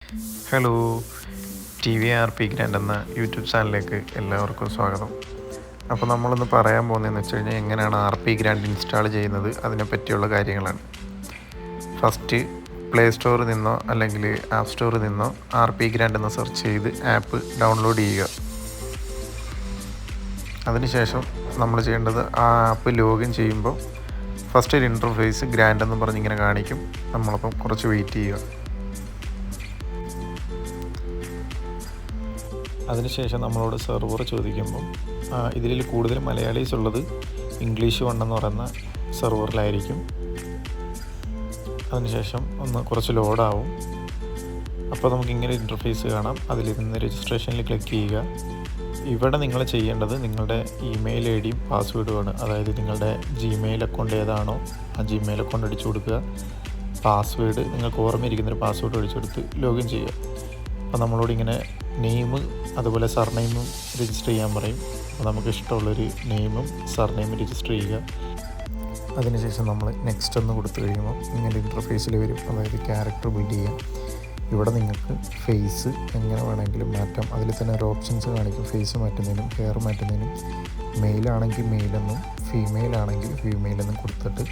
Hello, T V R P grand എന്ന YouTube ചാനലിലേക്ക് എല്ലാവർക്കും സ്വാഗതം. അപ്പോൾ നമ്മളൊന്ന് പറയാൻ പോകുന്നതെന്ന് വെച്ച് കഴിഞ്ഞാൽ എങ്ങനെയാണ് ആർ പി ഗ്രാൻഡ് ഇൻസ്റ്റാൾ ചെയ്യുന്നത് അതിനെ പറ്റിയുള്ള കാര്യങ്ങളാണ്. ഫസ്റ്റ് പ്ലേ സ്റ്റോറിൽ നിന്നോ അല്ലെങ്കിൽ ആപ്പ് സ്റ്റോറിൽ നിന്നോ ആർ പി ഗ്രാൻഡ് എന്ന് സെർച്ച് ചെയ്ത് ആപ്പ് ഡൗൺലോഡ് ചെയ്യുക. അതിനുശേഷം നമ്മൾ ചെയ്യേണ്ടത് ആ ആപ്പ് ലോഗിൻ ചെയ്യുമ്പോൾ ഫസ്റ്റ് ഒരു ഇൻ്റർഫേസ് ഗ്രാൻഡ് എന്ന് പറഞ്ഞിങ്ങനെ കാണിക്കും. നമ്മളപ്പം കുറച്ച് വെയിറ്റ് ചെയ്യുക. അതിനുശേഷം നമ്മളോട് സെർവർ ചോദിക്കുമ്പം ഇതിൽ കൂടുതൽ മലയാളീസ് ഉള്ളത് ഇംഗ്ലീഷ് 1 എന്ന് പറയുന്ന സെർവറിലായിരിക്കും. അതിനുശേഷം ഒന്ന് കുറച്ച് ലോഡാവും. അപ്പോൾ നമുക്കിങ്ങനെ ഇൻ്റർഫേസ് കാണാം. അതിൽ നിന്ന് രജിസ്ട്രേഷനിൽ ക്ലിക്ക് ചെയ്യുക. ഇവിടെ നിങ്ങൾ ചെയ്യേണ്ടത് നിങ്ങളുടെ ഇമെയിൽ ഐ ഡിയും പാസ്വേഡുമാണ്. അതായത് നിങ്ങളുടെ ജിമെയിൽ അക്കൗണ്ട് ഏതാണോ ആ ജിമെയിൽ അക്കൗണ്ട് അടിച്ചു കൊടുക്കുക. പാസ്വേഡ് നിങ്ങൾക്ക് ഓർമ്മയിരിക്കുന്നൊരു പാസ്വേഡ് അടിച്ചെടുത്ത് ലോഗിൻ ചെയ്യുക. അപ്പോൾ നമ്മളോട് ഇങ്ങനെ നെയിം അതുപോലെ സർനെയിമും രജിസ്റ്റർ ചെയ്യാൻ പറയും. അപ്പോൾ നമുക്ക് ഇഷ്ടമുള്ളൊരു നെയിമും സർനെയിമും രജിസ്റ്റർ ചെയ്യുക. അതിനുശേഷം നമ്മൾ നെക്സ്റ്റ് എന്ന് കൊടുത്തു കഴിയുമ്പോൾ ഇങ്ങനെ ഇൻ്റർഫേസിൽ വരും. അതായത് ക്യാരക്ടർ ബിൽഡ് ചെയ്യാം. ഇവിടെ നിങ്ങൾക്ക് ഫേസ് എങ്ങനെ വേണമെങ്കിലും മാറ്റാം. അതിൽ തന്നെ ഒരു ഓപ്ഷൻസ് കാണിക്കും. ഫേസ് മാറ്റുന്നതിനും ഹെയർ മാറ്റുന്നതിനും. മെയിലാണെങ്കിൽ മെയിലെന്നും ഫീമെയിൽ ആണെങ്കിൽ ഫീമെയിലെന്നും കൊടുത്തിട്ട്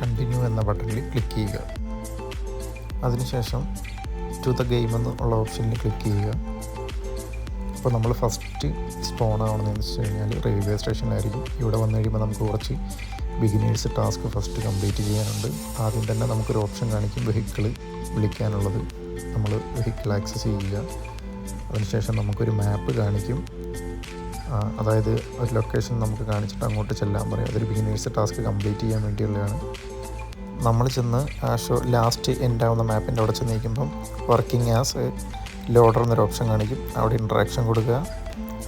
കണ്ടിന്യൂ എന്ന ബട്ടണിൽ ക്ലിക്ക് ചെയ്യുക. അതിനുശേഷം ടു ദ ഗെയിം എന്നുള്ള ഓപ്ഷനിൽ ക്ലിക്ക് ചെയ്യുക. അപ്പോൾ നമ്മൾ ഫസ്റ്റ് സ്പോൺ ആവണമെന്ന് വെച്ച് കഴിഞ്ഞാൽ റെയിൽവേ സ്റ്റേഷനിലായിരിക്കും. ഇവിടെ വന്നു കഴിയുമ്പോൾ നമുക്ക് കുറച്ച് ബിഗിനേഴ്സ് ടാസ്ക് ഫസ്റ്റ് കംപ്ലീറ്റ് ചെയ്യാനുണ്ട്. ആദ്യം തന്നെ നമുക്കൊരു ഓപ്ഷൻ കാണിക്കും വെഹിക്കിൾ വിളിക്കാനുള്ളത്. നമ്മൾ വെഹിക്കിൾ ആക്സസ് ചെയ്യുക. അതിനുശേഷം നമുക്കൊരു മാപ്പ് കാണിക്കും. അതായത് ഒരു ലൊക്കേഷൻ നമുക്ക് കാണിച്ചിട്ട് അങ്ങോട്ട് ചെല്ലാൻ പറയും. അതൊരു ബിഗിനേഴ്സ് ടാസ്ക് കംപ്ലീറ്റ് ചെയ്യാൻ വേണ്ടിയുള്ളതാണ്. നമ്മൾ ചെന്ന് ലാസ്റ്റ് എൻഡ് ആവുന്ന മാപ്പിൻ്റെ അവിടെ ചെന്ന് നിൽക്കുമ്പം വർക്കിംഗ് ആസ് ലോഡർ എന്നൊരു ഓപ്ഷൻ കാണിക്കും. അവിടെ ഇൻട്രാക്ഷൻ കൊടുക്കുക.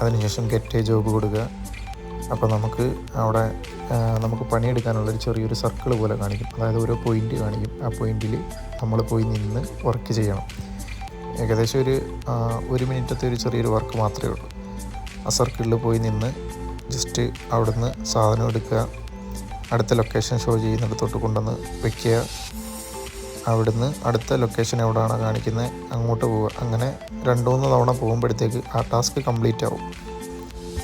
അതിനുശേഷം ഗെറ്റ് എ ജോബ് കൊടുക്കുക. അപ്പോൾ നമുക്ക് പണിയെടുക്കാനുള്ളൊരു ചെറിയൊരു സർക്കിൾ പോലെ കാണിക്കും. അതായത് ഓരോ പോയിൻ്റ് കാണിക്കും. ആ പോയിൻ്റിൽ നമ്മൾ പോയി നിന്ന് വർക്ക് ചെയ്യണം. ഏകദേശം ഒരു മിനിറ്റത്തെ ഒരു ചെറിയൊരു വർക്ക് മാത്രമേ ഉള്ളൂ. ആ സർക്കിളിൽ പോയി നിന്ന് ജസ്റ്റ് അവിടുന്ന് സാധനം എടുക്കുക. അടുത്ത ലൊക്കേഷൻ ഷോ ചെയ്യുന്നിടത്തോട്ട് കൊണ്ടുവന്ന് വയ്ക്കുക. അവിടുന്ന് അടുത്ത ലൊക്കേഷൻ എവിടെയാണോ കാണിക്കുന്നത് അങ്ങോട്ട് പോവുക. അങ്ങനെ 2-3 തവണ പോകുമ്പോഴത്തേക്ക് ആ ടാസ്ക് കംപ്ലീറ്റ് ആവും.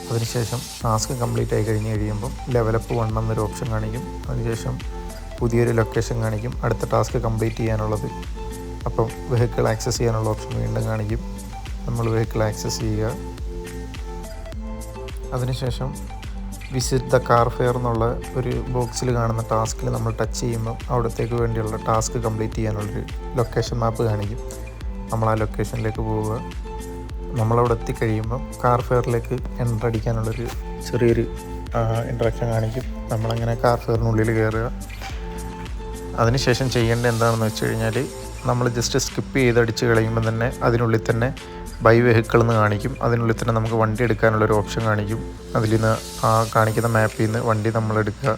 അതിനുശേഷം ടാസ്ക് കംപ്ലീറ്റ് ആയി കഴിയുമ്പം ലെവലപ്പ് 1 എന്നൊരു ഓപ്ഷൻ കാണിക്കും. അതിനുശേഷം പുതിയൊരു ലൊക്കേഷൻ കാണിക്കും അടുത്ത ടാസ്ക് കംപ്ലീറ്റ് ചെയ്യാനുള്ളത്. അപ്പം വെഹിക്കിൾ ആക്സസ് ചെയ്യാനുള്ള ഓപ്ഷൻ വീണ്ടും കാണിക്കും. നമ്മൾ വെഹിക്കിൾ ആക്സസ് ചെയ്യുക. അതിനുശേഷം വിസിറ്റ് ദ കാർ ഫെയർ എന്നുള്ള ഒരു ബോക്സിൽ കാണുന്ന ടാസ്കിൽ നമ്മൾ ടച്ച് ചെയ്യുമ്പോൾ അവിടത്തേക്ക് വേണ്ടിയുള്ള ടാസ്ക് കംപ്ലീറ്റ് ചെയ്യാനുള്ളൊരു ലൊക്കേഷൻ മാപ്പ് കാണിക്കും. നമ്മൾ ആ ലൊക്കേഷനിലേക്ക് പോവുക. നമ്മളവിടെ എത്തിക്കഴിയുമ്പം കാർ ഫെയറിലേക്ക് എൻ്റർ അടിക്കാനുള്ളൊരു ചെറിയൊരു ഇൻട്രാക്ഷൻ കാണിക്കും. നമ്മളങ്ങനെ കാർ ഫെയറിനുള്ളിൽ കയറുക. അതിനുശേഷം ചെയ്യേണ്ടത് എന്താണെന്ന് വെച്ച് കഴിഞ്ഞാൽ നമ്മൾ ജസ്റ്റ് സ്കിപ്പ് ചെയ്തടിച്ച് കളയുമ്പോൾ തന്നെ അതിനുള്ളിൽ തന്നെ ബൈ വെഹിക്കിൾ എന്ന് കാണിക്കും. അതിനുള്ളിൽ തന്നെ നമുക്ക് വണ്ടി എടുക്കാനുള്ളൊരു ഓപ്ഷൻ കാണിക്കും. അതിൽ നിന്ന് കാണിക്കുന്ന മാപ്പിൽ നിന്ന് വണ്ടി നമ്മൾ എടുക്കുക.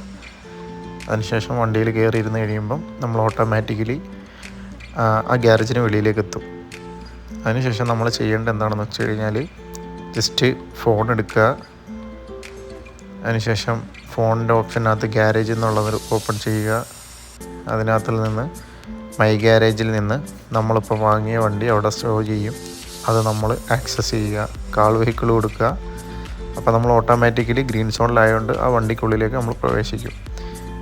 അതിനുശേഷം വണ്ടിയിൽ കയറിയിരുന്ന് കഴിയുമ്പം നമ്മൾ ഓട്ടോമാറ്റിക്കലി ആ ഗ്യാരേജിന് വെളിയിലേക്ക് എത്തും. അതിനുശേഷം നമ്മൾ ചെയ്യേണ്ടത് എന്താണെന്ന് വെച്ച് കഴിഞ്ഞാൽ ജസ്റ്റ് ഫോൺ എടുക്കുക. അതിനുശേഷം ഫോണിൻ്റെ ഓപ്ഷനകത്ത് ഗ്യാരേജ് എന്നുള്ളത് ഓപ്പൺ ചെയ്യുക. അതിനകത്തിൽ നിന്ന് മൈ ഗ്യാരേജിൽ നിന്ന് നമ്മളിപ്പോൾ വാങ്ങിയ വണ്ടി അവിടെ സ്റ്റോ ചെയ്യും. അത് നമ്മൾ ആക്സസ് ചെയ്യുക. കാൾ വെഹിക്കിൾ കൊടുക്കുക. അപ്പോൾ നമ്മൾ ഓട്ടോമാറ്റിക്കലി ഗ്രീൻ സോണിലായതുകൊണ്ട് ആ വണ്ടിക്കുള്ളിലേക്ക് നമ്മൾ പ്രവേശിക്കും.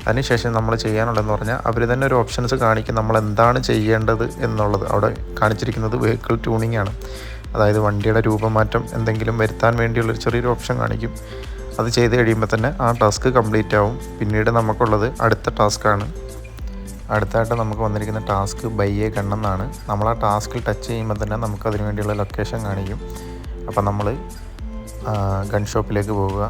അതിനുശേഷം നമ്മൾ ചെയ്യാനുള്ളതെന്ന് പറഞ്ഞാൽ അവർ തന്നെ ഒരു ഓപ്ഷൻസ് കാണിക്കും നമ്മൾ എന്താണ് ചെയ്യേണ്ടത് എന്നുള്ളത്. അവിടെ കാണിച്ചിരിക്കുന്നത് വെഹിക്കിൾ ട്യൂണിംഗ് ആണ്. അതായത് വണ്ടിയുടെ രൂപമാറ്റം എന്തെങ്കിലും വരുത്താൻ വേണ്ടിയുള്ളൊരു ചെറിയൊരു ഓപ്ഷൻ കാണിക്കും. അത് ചെയ്ത് കഴിയുമ്പോൾ തന്നെ ആ ടാസ്ക് കംപ്ലീറ്റ് ആവും. പിന്നീട് നമുക്കുള്ളത് അടുത്ത ടാസ്ക്കാണ്. അടുത്തായിട്ട് നമുക്ക് വന്നിരിക്കുന്ന ടാസ്ക് ബൈ എ ഗൺ എന്നാണ്. നമ്മൾ ആ ടാസ്കിൽ ടച്ച് ചെയ്യുമ്പോൾ തന്നെ നമുക്ക് അതിന് വേണ്ടിയുള്ള ലൊക്കേഷൻ കാണിക്കും. അപ്പോൾ നമ്മൾ ഗൺ ഷോപ്പിലേക്ക് പോവുക.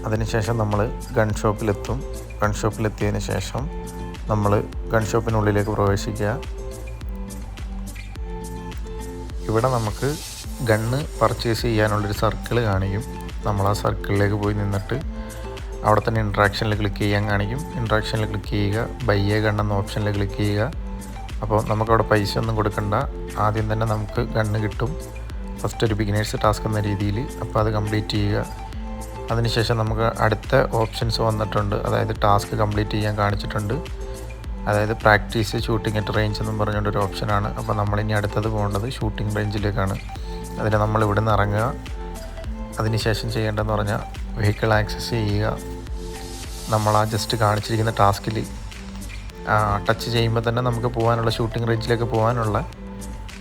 അതിനുശേഷം നമ്മൾ ഗൺ ഷോപ്പിലെത്തും. ഗൺ ഷോപ്പിലെത്തിയതിന് ശേഷം നമ്മൾ ഗൺ ഷോപ്പിനുള്ളിലേക്ക് പ്രവേശിക്കുക. ഇവിടെ നമുക്ക് ഗണ്ണ് പർച്ചേസ് ചെയ്യാനുള്ളൊരു സർക്കിൾ കാണിക്കും. നമ്മൾ ആ സർക്കിളിലേക്ക് പോയി നിന്നിട്ട് അവിടെ തന്നെ ഇൻട്രാക്ഷനിൽ ക്ലിക്ക് ചെയ്യാൻ കാണിക്കും. ഇൻട്രാക്ഷനിൽ ക്ലിക്ക് ചെയ്യുക. ബൈ എ ഗൺ എന്ന ഓപ്ഷനിൽ ക്ലിക്ക് ചെയ്യുക. അപ്പോൾ നമുക്കവിടെ പൈസ ഒന്നും കൊടുക്കണ്ട. ആദ്യം തന്നെ നമുക്ക് ഗണ്ണ് കിട്ടും. ഫസ്റ്റ് ഒരു ബിഗിനേഴ്സ് ടാസ്ക് എന്ന രീതിയിൽ. അപ്പോൾ അത് കംപ്ലീറ്റ് ചെയ്യുക. അതിനുശേഷം നമുക്ക് അടുത്ത ഓപ്ഷൻസ് വന്നിട്ടുണ്ട്. അതായത് ടാസ്ക് കംപ്ലീറ്റ് ചെയ്യാൻ കാണിച്ചിട്ടുണ്ട്. അതായത് പ്രാക്ടീസ് ഷൂട്ടിംഗ് അറ്റ് റേഞ്ച് എന്നും പറഞ്ഞുകൊണ്ടൊരു ഓപ്ഷനാണ്. അപ്പോൾ നമ്മളിനി അടുത്തത് പോകേണ്ടത് ഷൂട്ടിംഗ് റേഞ്ചിലേക്കാണ്. അതിന് നമ്മൾ ഇവിടെ നിന്ന് ഇറങ്ങുക. അതിനുശേഷം ചെയ്യേണ്ടതെന്ന് പറഞ്ഞാൽ വെഹിക്കിൾ ആക്സസ് ചെയ്യുക. നമ്മൾ ആ ജസ്റ്റ് കാണിച്ചിരിക്കുന്ന ടാസ്കിൽ ടച്ച് ചെയ്യുമ്പോൾ തന്നെ നമുക്ക് പോകാനുള്ള ഷൂട്ടിംഗ് റേഞ്ചിലേക്ക് പോകാനുള്ള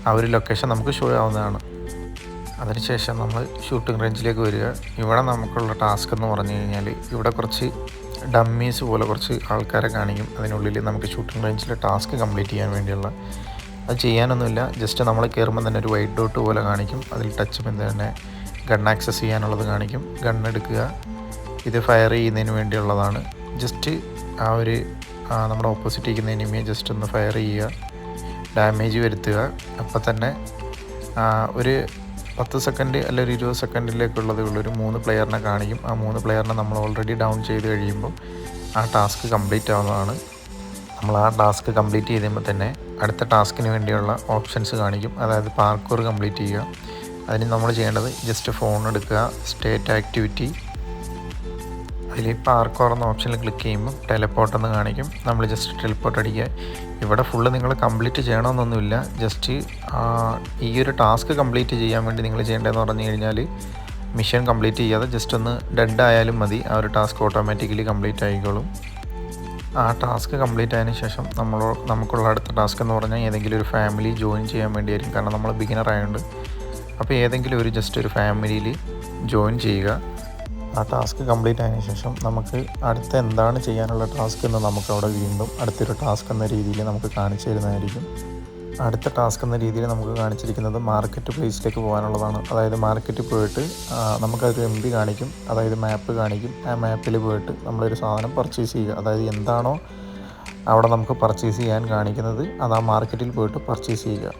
ആ ഒരു ലൊക്കേഷൻ നമുക്ക് ഷോ ആവുന്നതാണ്. അതിനുശേഷം നമ്മൾ ഷൂട്ടിംഗ് റേഞ്ചിലേക്ക് വരിക. ഇവിടെ നമുക്കുള്ള ടാസ്ക് എന്ന് പറഞ്ഞു കഴിഞ്ഞാൽ ഇവിടെ കുറച്ച് ഡമ്മീസ് പോലെ കുറച്ച് ആൾക്കാരെ കാണിക്കും. അതിനുള്ളിൽ നമുക്ക് ഷൂട്ടിംഗ് റേഞ്ചിലെ ടാസ്ക് കംപ്ലീറ്റ് ചെയ്യാൻ വേണ്ടിയുള്ള, അത് ചെയ്യാനൊന്നുമില്ല, ജസ്റ്റ് നമ്മൾ കയറുമ്പോൾ തന്നെ ഒരു വൈറ്റ് ഡോട്ട് പോലെ കാണിക്കും. അതിൽ ടച്ച് ചെയ്യുമ്പോൾ തന്നെ ഗൺ ആക്സസ് ചെയ്യാനുള്ളത് കാണിക്കും. ഗൺ എടുക്കുക, ഇത് ഫയർ ചെയ്യുന്നതിന് വേണ്ടിയുള്ളതാണ്. ജസ്റ്റ് ആ ഒരു നമ്മുടെ ഓപ്പോസിറ്റ് ഇരിക്കുന്ന എനിമിയെ ജസ്റ്റ് ഒന്ന് ഫയർ ചെയ്യുക, ഡാമേജ് വരുത്തുക. അപ്പോൾ തന്നെ ഒരു 10 സെക്കൻഡ് അല്ലെങ്കിൽ ഒരു 20 സെക്കൻഡിലേക്കുള്ളതുള്ളൊരു 3 പ്ലെയറിനെ കാണിക്കും. ആ 3 പ്ലെയറിനെ നമ്മൾ ഓൾറെഡി ഡൗൺ ചെയ്ത് കഴിയുമ്പോൾ ആ ടാസ്ക് കംപ്ലീറ്റ് ആവുന്നതാണ്. നമ്മൾ ആ ടാസ്ക് കംപ്ലീറ്റ് ചെയ്തുമ്പോൾ തന്നെ അടുത്ത ടാസ്കിന് വേണ്ടിയുള്ള ഓപ്ഷൻസ് കാണിക്കും. അതായത് പാർക്കൂർ കംപ്ലീറ്റ് ചെയ്യുക. അതിന് നമ്മൾ ചെയ്യേണ്ടത് ജസ്റ്റ് ഫോൺ എടുക്കുക, സ്റ്റേറ്റ് ആക്ടിവിറ്റി, അതിൽ പാർക്കോർ എന്ന ഓപ്ഷനിൽ ക്ലിക്ക് ചെയ്യുമ്പോൾ ടെലിപ്പോർട്ട് എന്ന് കാണിക്കും. നമ്മൾ ജസ്റ്റ് ടെലിപ്പോർട്ട് അടിക്കുക. ഇവിടെ ഫുള്ള് നിങ്ങൾ കംപ്ലീറ്റ് ചെയ്യണമെന്നൊന്നുമില്ല. ജസ്റ്റ് ഈ ഒരു ടാസ്ക് കംപ്ലീറ്റ് ചെയ്യാൻ വേണ്ടി നിങ്ങൾ ചെയ്യേണ്ടതെന്ന് പറഞ്ഞു കഴിഞ്ഞാൽ മിഷൻ കംപ്ലീറ്റ് ചെയ്യാതെ ജസ്റ്റ് ഒന്ന് ഡെഡ് ആയാലും മതി. ആ ഒരു ടാസ്ക് ഓട്ടോമാറ്റിക്കലി കംപ്ലീറ്റ് ആയിക്കോളും. ആ ടാസ്ക് കംപ്ലീറ്റ് ആയതിനു ശേഷം നമുക്കുള്ള അടുത്ത ടാസ്ക് എന്ന് പറഞ്ഞാൽ ഏതെങ്കിലും ഒരു ഫാമിലി ജോയിൻ ചെയ്യാൻ വേണ്ടിയായിരിക്കും. കാരണം നമ്മൾ ബിഗിനർ ആയതുകൊണ്ട്. അപ്പോൾ ഏതെങ്കിലും ഒരു ജസ്റ്റ് ഒരു ഫാമിലിയിൽ ജോയിൻ ചെയ്യുക. ആ ടാസ്ക് കംപ്ലീറ്റ് ആയതിനു ശേഷം നമുക്ക് അടുത്ത എന്താണ് ചെയ്യാനുള്ള ടാസ്ക് എന്ന് നമുക്കവിടെ വീണ്ടും അടുത്തൊരു ടാസ്ക് എന്ന രീതിയിൽ നമുക്ക് കാണിച്ചു തരുന്നതായിരിക്കും. അടുത്ത ടാസ്ക് എന്ന രീതിയിൽ നമുക്ക് കാണിച്ചിരിക്കുന്നത് മാർക്കറ്റ് പ്ലേസിലേക്ക് പോകാനുള്ളതാണ്. അതായത് മാർക്കറ്റിൽ പോയിട്ട് നമുക്കൊരു MB കാണിക്കും, അതായത് മാപ്പ് കാണിക്കും. ആ മാപ്പിൽ പോയിട്ട് നമ്മളൊരു സാധനം പർച്ചേസ് ചെയ്യുക. അതായത് എന്താണോ അവിടെ നമുക്ക് പർച്ചേസ് ചെയ്യാൻ കാണിക്കുന്നത് അത് ആ മാർക്കറ്റിൽ പോയിട്ട് പർച്ചേസ് ചെയ്യുക.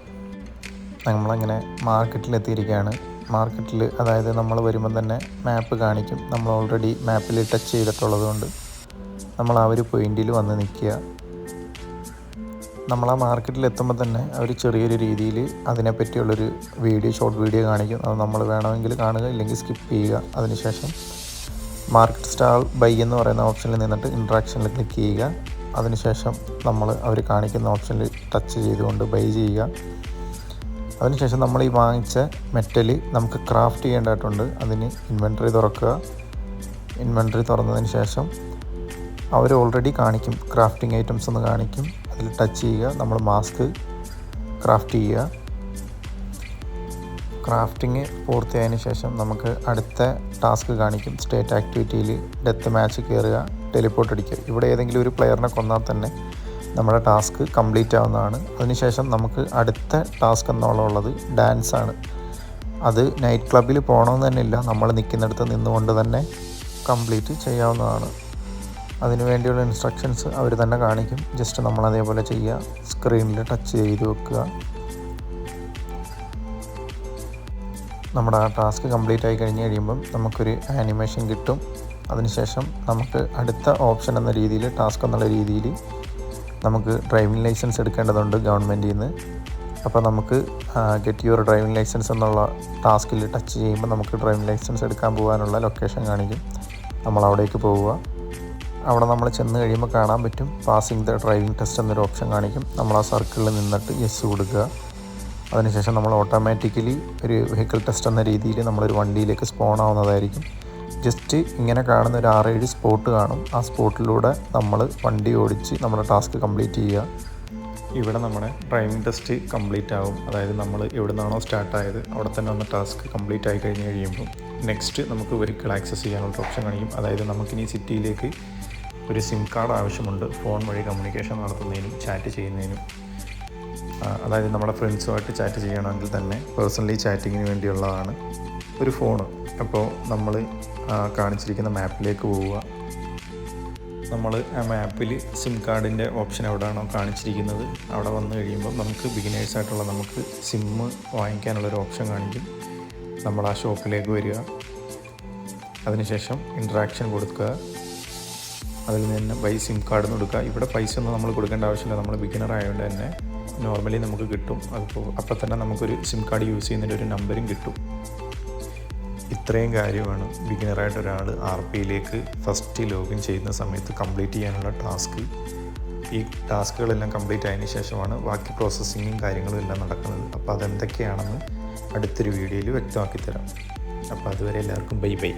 നമ്മളങ്ങനെ മാർക്കറ്റിലെത്തിയിരിക്കുകയാണ്. മാർക്കറ്റിൽ അതായത് നമ്മൾ വരുമ്പം തന്നെ മാപ്പ് കാണിക്കും. നമ്മൾ ഓൾറെഡി മാപ്പിൽ ടച്ച് ചെയ്തിട്ടുള്ളത് കൊണ്ട് നമ്മൾ ആ ഒരു പോയിന്റിൽ വന്ന് നിൽക്കുക. നമ്മൾ ആ മാർക്കറ്റിൽ എത്തുമ്പോൾ തന്നെ അവർ ചെറിയൊരു രീതിയിൽ അതിനെപ്പറ്റിയുള്ളൊരു ഷോർട്ട് വീഡിയോ കാണിക്കും. അത് നമ്മൾ വേണമെങ്കിൽ കാണുക, ഇല്ലെങ്കിൽ സ്കിപ്പ് ചെയ്യുക. അതിനുശേഷം മാർക്കറ്റ് സ്റ്റാൾ ബൈ എന്ന് പറയുന്ന ഓപ്ഷനിൽ നിന്നിട്ട് ഇൻട്രാക്ഷനിൽ ക്ലിക്ക് ചെയ്യുക. അതിനുശേഷം അവർ കാണിക്കുന്ന ഓപ്ഷനിൽ ടച്ച് ചെയ്തുകൊണ്ട് ബൈ ചെയ്യുക. അതിനുശേഷം നമ്മൾ ഈ വാങ്ങിച്ച മെറ്റൽ നമുക്ക് ക്രാഫ്റ്റ് ചെയ്യേണ്ടതായിട്ടുണ്ട്. അതിന് ഇൻവെൻറ്ററി തുറക്കുക. ഇൻവെൻറ്ററി തുറന്നതിന് ശേഷം അവർ ഓൾറെഡി കാണിക്കും, ക്രാഫ്റ്റിംഗ് ഐറ്റംസ് എന്ന് കാണിക്കും. അതിൽ ടച്ച് ചെയ്യുക. നമ്മൾ മാസ്ക് ക്രാഫ്റ്റ് ചെയ്യുക. ക്രാഫ്റ്റിംഗ് പൂർത്തിയായതിനു ശേഷം നമുക്ക് അടുത്ത ടാസ്ക് കാണിക്കും. സ്റ്റേറ്റ് ആക്ടിവിറ്റിയിൽ ഡെത്ത് മാച്ച് കയറുക, ടെലിപ്പോർട്ട് അടിക്കുക. ഇവിടെ ഏതെങ്കിലും ഒരു പ്ലെയറിനെ കൊന്നാൽ തന്നെ നമ്മുടെ ടാസ്ക് കംപ്ലീറ്റ് ആവുന്നതാണ്. അതിനുശേഷം നമുക്ക് അടുത്ത ടാസ്ക് എന്നുള്ളത് ഡാൻസാണ്. അത് നൈറ്റ് ക്ലബ്ബിൽ പോകണമെന്ന് തന്നെ ഇല്ല, നമ്മൾ നിൽക്കുന്നിടത്ത് നിന്നുകൊണ്ട് തന്നെ കംപ്ലീറ്റ് ചെയ്യാവുന്നതാണ്. അതിനു വേണ്ടിയുള്ള ഇൻസ്ട്രക്ഷൻസ് അവർ തന്നെ കാണിക്കും. ജസ്റ്റ് നമ്മൾ അതേപോലെ ചെയ്യുക. സ്ക്രീനിൽ ടച്ച് ചെയ്ത് വെക്കുക. നമ്മുടെ ആ ടാസ്ക് കംപ്ലീറ്റ് ആയി കഴിഞ്ഞ് കഴിയുമ്പം നമുക്കൊരു ആനിമേഷൻ കിട്ടും. അതിനുശേഷം നമുക്ക് അടുത്ത ഓപ്ഷൻ എന്ന രീതിയിൽ, ടാസ്ക് എന്നുള്ള രീതിയിൽ നമുക്ക് ഡ്രൈവിംഗ് ലൈസൻസ് എടുക്കേണ്ടതുണ്ട് ഗവൺമെൻറ്റിൽ നിന്ന്. അപ്പോൾ നമുക്ക് ഗെറ്റ് യുവർ ഡ്രൈവിംഗ് ലൈസൻസ് എന്നുള്ള ടാസ്കിൽ ടച്ച് ചെയ്യുമ്പോൾ നമുക്ക് ഡ്രൈവിംഗ് ലൈസൻസ് എടുക്കാൻ പോകാനുള്ള ലൊക്കേഷൻ കാണിക്കും. നമ്മൾ അവിടേക്ക് പോവുക. അവിടെ നമ്മൾ ചെന്ന് കഴിയുമ്പോൾ കാണാൻ പറ്റും പാസിംഗ് ദ ഡ്രൈവിംഗ് ടെസ്റ്റ് എന്നൊരു ഓപ്ഷൻ കാണിക്കും. നമ്മൾ ആ സർക്കിളിൽ നിന്നിട്ട് യെസ് കൊടുക്കുക. അതിനുശേഷം നമ്മൾ ഓട്ടോമാറ്റിക്കലി ഒരു വെഹിക്കിൾ ടെസ്റ്റ് എന്ന രീതിയിൽ നമ്മളൊരു വണ്ടിയിലേക്ക് സ്പോൺ ആവുന്നതായിരിക്കും. ജസ്റ്റ് ഇങ്ങനെ കാണുന്ന ഒരു 6-7 സ്പോട്ട് കാണും. ആ സ്പോട്ടിലൂടെ നമ്മൾ വണ്ടി ഓടിച്ച് നമ്മുടെ ടാസ്ക് കംപ്ലീറ്റ് ചെയ്യുക. ഇവിടെ നമ്മുടെ ഡ്രൈവിംഗ് ടെസ്റ്റ് കംപ്ലീറ്റ് ആകും. അതായത് നമ്മൾ എവിടെ നിന്നാണോ സ്റ്റാർട്ടായത് അവിടെ തന്നെ ഒന്ന് ടാസ്ക് കംപ്ലീറ്റ് ആയി കഴിഞ്ഞ് കഴിയുമ്പോൾ നെക്സ്റ്റ് നമുക്ക് വെഹിക്കിൾ ആക്സസ് ചെയ്യാനുള്ള ഓപ്ഷൻ കാണിക്കും. അതായത് നമുക്കിനി സിറ്റിയിലേക്ക് ഒരു സിം കാർഡ് ആവശ്യമുണ്ട്, ഫോൺ വഴി കമ്മ്യൂണിക്കേഷൻ നടത്തുന്നതിനും ചാറ്റ് ചെയ്യുന്നതിനും. അതായത് നമ്മുടെ ഫ്രണ്ട്സുമായിട്ട് ചാറ്റ് ചെയ്യണമെങ്കിൽ തന്നെ പേഴ്സണലി ചാറ്റിങ്ങിന് വേണ്ടിയുള്ളതാണ് ഒരു ഫോണ്. അപ്പോൾ നമ്മൾ കാണിച്ചിരിക്കുന്ന മാപ്പിലേക്ക് പോവുക. നമ്മൾ ആ മാപ്പിൽ സിം കാർഡിൻ്റെ ഓപ്ഷൻ എവിടെയാണോ കാണിച്ചിരിക്കുന്നത് അവിടെ വന്നു കഴിയുമ്പോൾ നമുക്ക് ബിഗിനേഴ്സായിട്ടുള്ള നമുക്ക് സിമ്മ് വാങ്ങിക്കാനുള്ളൊരു ഓപ്ഷൻ കാണിക്കും. നമ്മൾ ആ ഷോപ്പിലേക്ക് വരിക. അതിനുശേഷം ഇൻട്രാക്ഷൻ കൊടുക്കുക. അതിൽ നിന്ന് ബൈ സിം കാർഡ് എന്ന് കൊടുക്കുക. ഇവിടെ പൈസ ഒന്നും നമ്മൾ കൊടുക്കേണ്ട ആവശ്യമില്ല, നമ്മൾ ബിഗിനർ ആയതുകൊണ്ട് തന്നെ നോർമലി നമുക്ക് കിട്ടും. അപ്പോൾ തന്നെ നമുക്കൊരു സിം കാർഡ് യൂസ് ചെയ്യുന്നതിൻ്റെ ഒരു നമ്പരും കിട്ടും. ഇത്രയും കാര്യമാണ് ബിഗിനറായിട്ട് ഒരാൾ RPയിലേക്ക് ഫസ്റ്റ് ലോഗിൻ ചെയ്യുന്ന സമയത്ത് കംപ്ലീറ്റ് ചെയ്യാനുള്ള ടാസ്ക്. ഈ ടാസ്കുകളെല്ലാം കംപ്ലീറ്റ് ആയതിനു ശേഷമാണ് ബാക്കി പ്രോസസ്സിങ്ങും കാര്യങ്ങളും എല്ലാം നടക്കുന്നത്. അപ്പോൾ അതെന്തൊക്കെയാണെന്ന് അടുത്തൊരു വീഡിയോയിൽ വ്യക്തമാക്കി തരാം. അപ്പോൾ അതുവരെ എല്ലാവർക്കും ബൈ ബൈ.